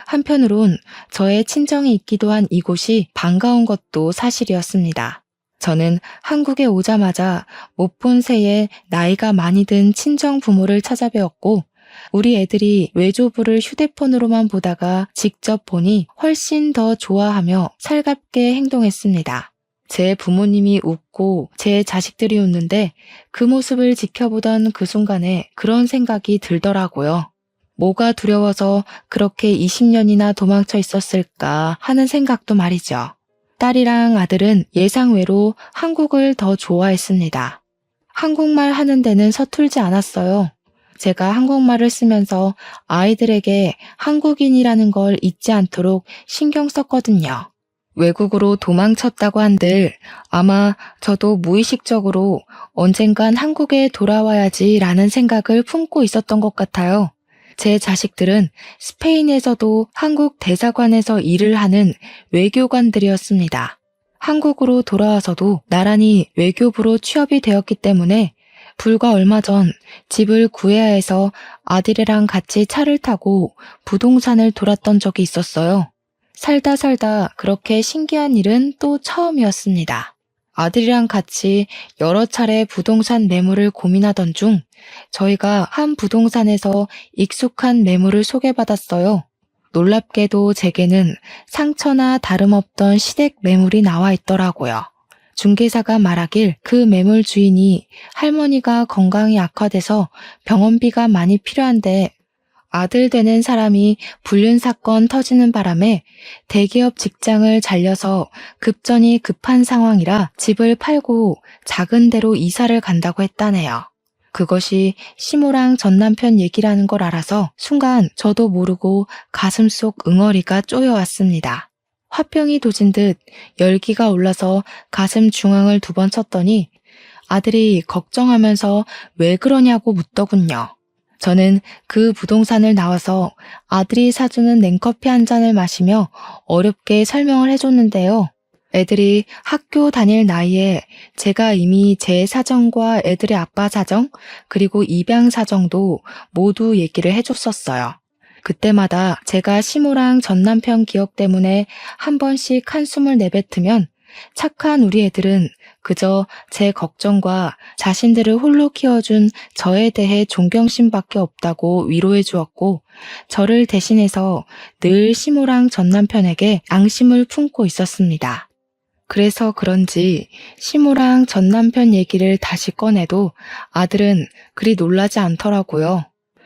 한편으론 저의 친정이 있기도 한 이곳이 반가운 것도 사실이었습니다. 저는 한국에 오자마자 못 본 새에 나이가 많이 든 친정 부모를 찾아뵈었고 우리 애들이 외조부를 휴대폰으로만 보다가 직접 보니 훨씬 더 좋아하며 살갑게 행동했습니다. 제 부모님이 웃고 제 자식들이 웃는데 그 모습을 지켜보던 그 순간에 그런 생각이 들더라고요. 뭐가 두려워서 그렇게 20년이나 도망쳐 있었을까 하는 생각도 말이죠. 딸이랑 아들은 예상외로 한국을 더 좋아했습니다. 한국말 하는 데는 서툴지 않았어요. 제가 한국말을 쓰면서 아이들에게 한국인이라는 걸 잊지 않도록 신경 썼거든요. 외국으로 도망쳤다고 한들 아마 저도 무의식적으로 언젠간 한국에 돌아와야지라는 생각을 품고 있었던 것 같아요. 제 자식들은 스페인에서도 한국 대사관에서 일을 하는 외교관들이었습니다. 한국으로 돌아와서도 나란히 외교부로 취업이 되었기 때문에 불과 얼마 전 집을 구해야 해서 아들이랑 같이 차를 타고 부동산을 돌았던 적이 있었어요. 살다 그렇게 신기한 일은 또 처음이었습니다. 아들이랑 같이 여러 차례 부동산 매물을 고민하던 중 저희가 한 부동산에서 익숙한 매물을 소개받았어요. 놀랍게도 제게는 상처나 다름없던 시댁 매물이 나와 있더라고요. 중개사가 말하길 그 매물 주인이 할머니가 건강이 악화돼서 병원비가 많이 필요한데 아들 되는 사람이 불륜 사건 터지는 바람에 대기업 직장을 잘려서 급전이 급한 상황이라 집을 팔고 작은 데로 이사를 간다고 했다네요. 그것이 시모랑 전 남편 얘기라는 걸 알아서 순간 저도 모르고 가슴속 응어리가 쪼여왔습니다. 화병이 도진 듯 열기가 올라서 가슴 중앙을 2번 쳤더니 아들이 걱정하면서 왜 그러냐고 묻더군요. 저는 그 부동산을 나와서 아들이 사주는 냉커피 한 잔을 마시며 어렵게 설명을 해줬는데요. 애들이 학교 다닐 나이에 제가 이미 제 사정과 애들의 아빠 사정, 그리고 입양 사정도 모두 얘기를 해줬었어요. 그때마다 제가 시모랑 전 남편 기억 때문에 한 번씩 한숨을 내뱉으면 착한 우리 애들은 그저 제 걱정과 자신들을 홀로 키워준 저에 대해 존경심밖에 없다고 위로해 주었고 저를 대신해서 늘 시모랑 전 남편에게 앙심을 품고 있었습니다. 그래서 그런지 시모랑 전 남편 얘기를 다시 꺼내도 아들은 그리 놀라지 않더라고요.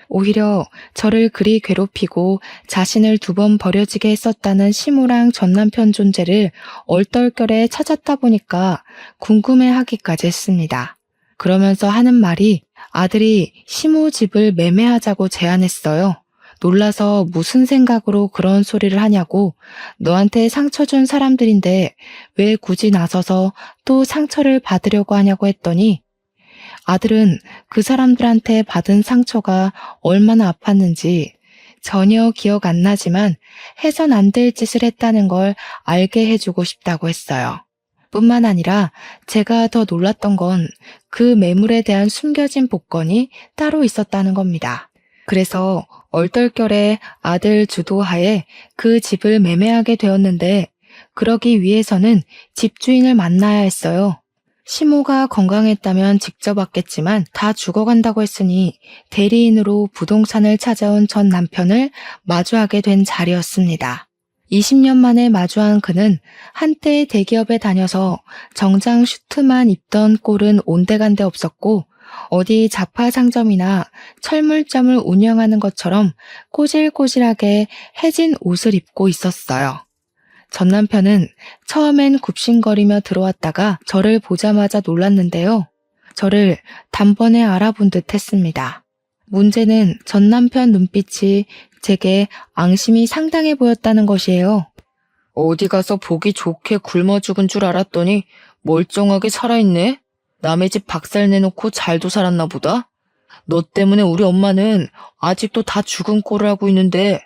오히려 저를 그리 괴롭히고 자신을 2번 버려지게 했었다는 시모랑 전 남편 존재를 얼떨결에 찾았다 보니까 궁금해하기까지 했습니다. 그러면서 하는 말이 아들이 시모 집을 매매하자고 제안했어요. 놀라서 무슨 생각으로 그런 소리를 하냐고, 너한테 상처 준 사람들인데 왜 굳이 나서서 또 상처를 받으려고 하냐고 했더니 아들은 그 사람들한테 받은 상처가 얼마나 아팠는지 전혀 기억 안 나지만 해선 안 될 짓을 했다는 걸 알게 해주고 싶다고 했어요. 뿐만 아니라 제가 더 놀랐던 건 그 매물에 대한 숨겨진 복권이 따로 있었다는 겁니다. 그래서 얼떨결에 아들 주도하에 그 집을 매매하게 되었는데 그러기 위해서는 집주인을 만나야 했어요. 시모가 건강했다면 직접 왔겠지만 다 죽어간다고 했으니 대리인으로 부동산을 찾아온 전 남편을 마주하게 된 자리였습니다. 20년 만에 마주한 그는 한때 대기업에 다녀서 정장 슈트만 입던 꼴은 온데간데 없었고 어디 잡화 상점이나 철물점을 운영하는 것처럼 꼬질꼬질하게 해진 옷을 입고 있었어요. 전 남편은 처음엔 굽신거리며 들어왔다가 저를 보자마자 놀랐는데요. 저를 단번에 알아본 듯 했습니다. 문제는 전 남편 눈빛이 제게 앙심이 상당해 보였다는 것이에요. 어디 가서 보기 좋게 굶어 죽은 줄 알았더니 멀쩡하게 살아있네? 남의 집 박살 내놓고 잘도 살았나 보다? 너 때문에 우리 엄마는 아직도 다 죽은 꼴을 하고 있는데.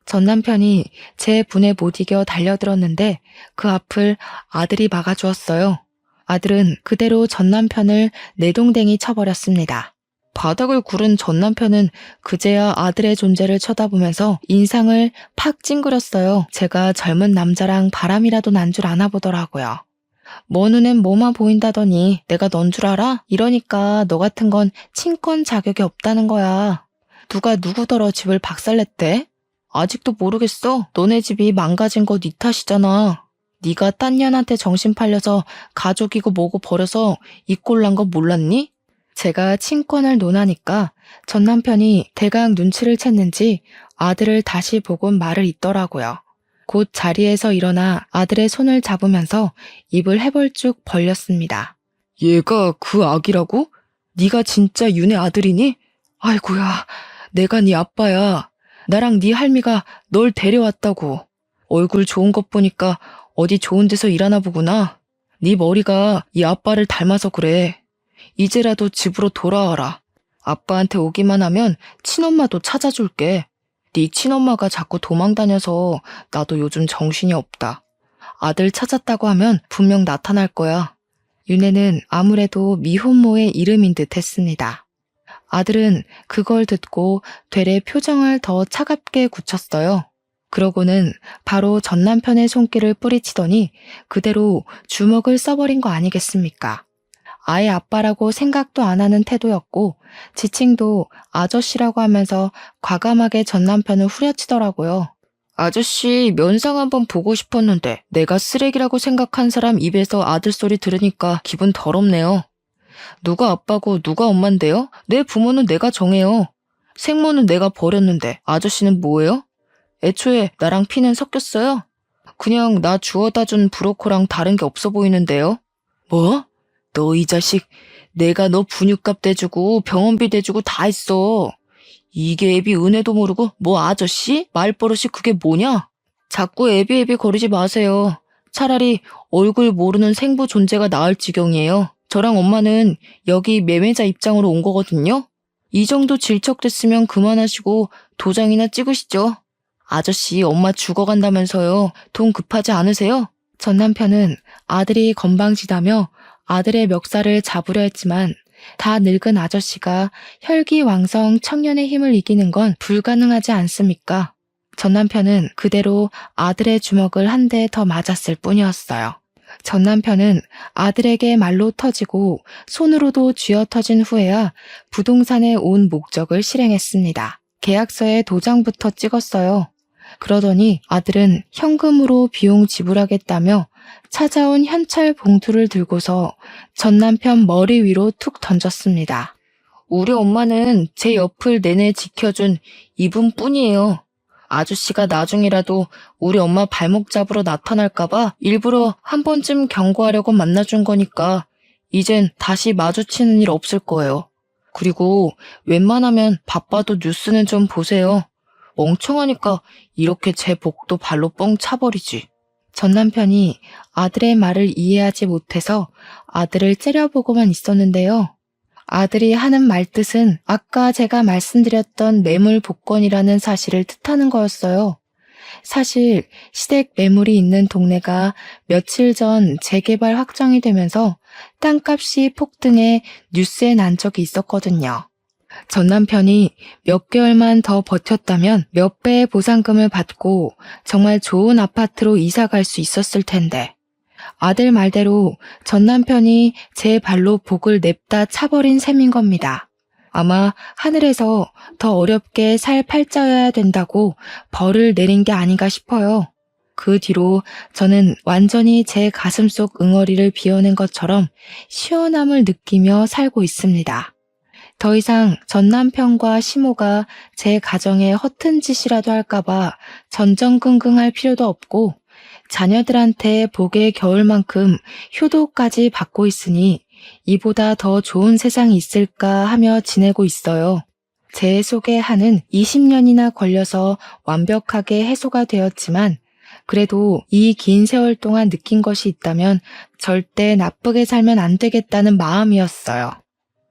전 남편이 제 분에 못 이겨 달려들었는데 그 앞을 아들이 막아주었어요. 아들은 그대로 전 남편을 내동댕이 쳐버렸습니다. 바닥을 구른 전 남편은 그제야 아들의 존재를 쳐다보면서 인상을 팍 찡그렸어요. 제가 젊은 남자랑 바람이라도 난 줄 아나 보더라고요. 뭐 눈엔 뭐만 보인다더니 내가 넌 줄 알아? 이러니까 너 같은 건 친권 자격이 없다는 거야. 누가 누구더러 집을 박살냈대? 아직도 모르겠어. 너네 집이 망가진 거 네 탓이잖아. 네가 딴 년한테 정신 팔려서 가족이고 뭐고 버려서 이 꼴 난 거 몰랐니? 제가 친권을 논하니까 전 남편이 대강 눈치를 챘는지 아들을 다시 보곤 말을 잇더라고요. 곧 자리에서 일어나 아들의 손을 잡으면서 입을 해벌쭉 벌렸습니다. 얘가 그 아기라고? 네가 진짜 윤의 아들이니? 아이고야, 내가 네 아빠야. 나랑 네 할미가 널 데려왔다고. 얼굴 좋은 것 보니까 어디 좋은 데서 일하나 보구나. 네 머리가 이 아빠를 닮아서 그래. 이제라도 집으로 돌아와라. 아빠한테 오기만 하면 친엄마도 찾아줄게. 네 친엄마가 자꾸 도망다녀서 나도 요즘 정신이 없다. 아들 찾았다고 하면 분명 나타날 거야. 윤혜는 아무래도 미혼모의 이름인 듯 했습니다. 아들은 그걸 듣고 되레 표정을 더 차갑게 굳혔어요. 그러고는 바로 전 남편의 손길을 뿌리치더니 그대로 주먹을 써버린 거 아니겠습니까? 아예 아빠라고 생각도 안 하는 태도였고 지칭도 아저씨라고 하면서 과감하게 전 남편을 후려치더라고요. 아저씨 면상 한번 보고 싶었는데 내가 쓰레기라고 생각한 사람 입에서 아들 소리 들으니까 기분 더럽네요. 누가 아빠고 누가 엄만데요? 내 부모는 내가 정해요. 생모는 내가 버렸는데 아저씨는 뭐예요? 애초에 나랑 피는 섞였어요? 그냥 나 주워다 준 브로커랑 다른 게 없어 보이는데요? 뭐? 너 이 자식, 내가 너 분유값 대주고 병원비 대주고 다 했어. 이게 애비 은혜도 모르고 뭐 아저씨? 말버릇이 그게 뭐냐? 자꾸 애비 거리지 마세요. 차라리 얼굴 모르는 생부 존재가 나을 지경이에요. 저랑 엄마는 여기 매매자 입장으로 온 거거든요. 이 정도 질척됐으면 그만하시고 도장이나 찍으시죠. 아저씨 엄마 죽어간다면서요. 돈 급하지 않으세요? 전 남편은 아들이 건방지다며 아들의 멱살을 잡으려 했지만 다 늙은 아저씨가 혈기왕성 청년의 힘을 이기는 건 불가능하지 않습니까? 전 남편은 그대로 아들의 주먹을 한 대 더 맞았을 뿐이었어요. 전 남편은 아들에게 말로 터지고 손으로도 쥐어 터진 후에야 부동산에 온 목적을 실행했습니다. 계약서에 도장부터 찍었어요. 그러더니 아들은 현금으로 비용 지불하겠다며 찾아온 현찰 봉투를 들고서 전 남편 머리 위로 툭 던졌습니다. 우리 엄마는 제 옆을 내내 지켜준 이분뿐이에요. 아저씨가 나중이라도 우리 엄마 발목 잡으러 나타날까봐 일부러 한 번쯤 경고하려고 만나준 거니까 이젠 다시 마주치는 일 없을 거예요. 그리고 웬만하면 바빠도 뉴스는 좀 보세요. 멍청하니까 이렇게 제 복도 발로 뻥 차버리지. 전 남편이 아들의 말을 이해하지 못해서 아들을 째려보고만 있었는데요. 아들이 하는 말뜻은 아까 제가 말씀드렸던 매물 복권이라는 사실을 뜻하는 거였어요. 사실 시댁 매물이 있는 동네가 며칠 전 재개발 확정이 되면서 땅값이 폭등해 뉴스에 난 적이 있었거든요. 전 남편이 몇 개월만 더 버텼다면 몇 배의 보상금을 받고 정말 좋은 아파트로 이사 갈 수 있었을 텐데 아들 말대로 전 남편이 제 발로 복을 냅다 차버린 셈인 겁니다. 아마 하늘에서 더 어렵게 살 팔자여야 된다고 벌을 내린 게 아닌가 싶어요. 그 뒤로 저는 완전히 제 가슴속 응어리를 비워낸 것처럼 시원함을 느끼며 살고 있습니다. 더 이상 전 남편과 시모가 제 가정에 허튼 짓이라도 할까봐 전전긍긍할 필요도 없고 자녀들한테 복의 겨울만큼 효도까지 받고 있으니 이보다 더 좋은 세상이 있을까 하며 지내고 있어요. 제 속의 한은 20년이나 걸려서 완벽하게 해소가 되었지만 그래도 이 긴 세월 동안 느낀 것이 있다면 절대 나쁘게 살면 안 되겠다는 마음이었어요.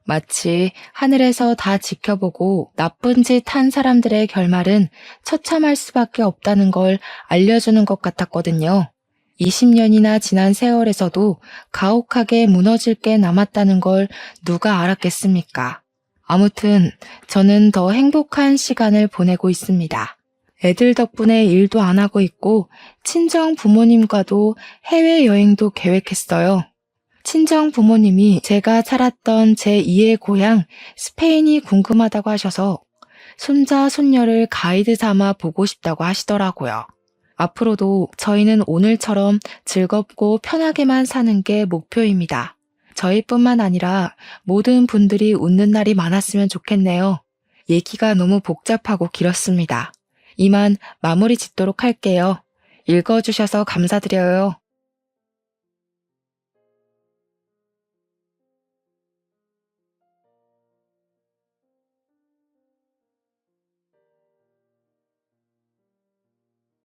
마치 하늘에서 다 지켜보고 나쁜 짓 한 사람들의 결말은 처참할 수밖에 없다는 걸 알려주는 것 같았거든요. 20년이나 지난 세월에서도 가혹하게 무너질 게 남았다는 걸 누가 알았겠습니까? 아무튼 저는 더 행복한 시간을 보내고 있습니다. 애들 덕분에 일도 안 하고 있고 친정 부모님과도 해외여행도 계획했어요. 친정 부모님이 제가 살았던 제2의 고향 스페인이 궁금하다고 하셔서 손자 손녀를 가이드 삼아 보고 싶다고 하시더라고요. 앞으로도 저희는 오늘처럼 즐겁고 편하게만 사는 게 목표입니다. 저희뿐만 아니라 모든 분들이 웃는 날이 많았으면 좋겠네요. 얘기가 너무 복잡하고 길었습니다. 이만 마무리 짓도록 할게요. 읽어주셔서 감사드려요.